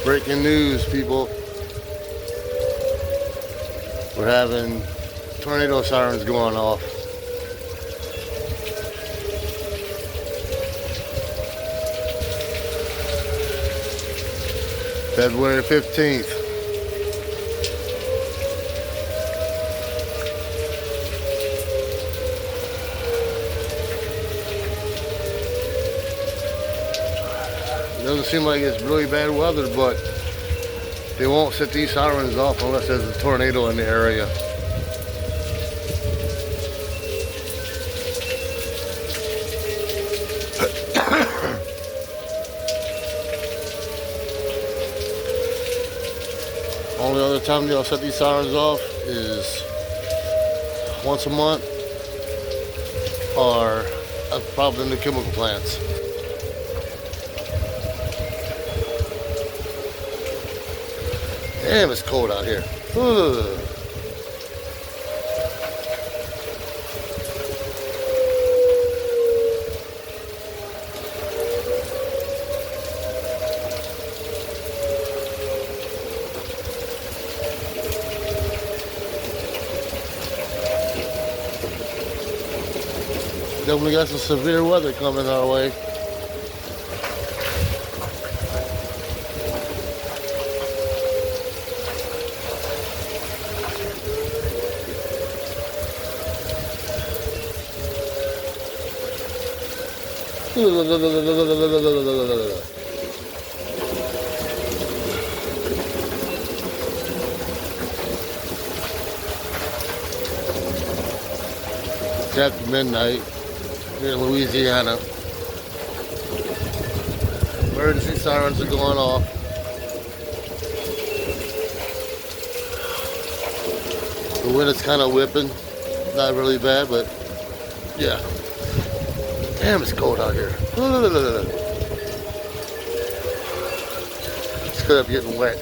Breaking news, people. We're having tornado sirens going off. February 15th. It doesn't seem like it's really bad weather, but they won't set these sirens off unless there's a tornado in the area. Only other time they'll set these sirens off is once a month, or probably in the chemical plants. Damn, it's cold out here. Ugh. Definitely got some severe weather coming our way. It's after midnight here in Louisiana. Emergency sirens are going off. The wind is kind of whipping. Not really bad, but yeah. Damn, it's cold out here. It's good up getting wet.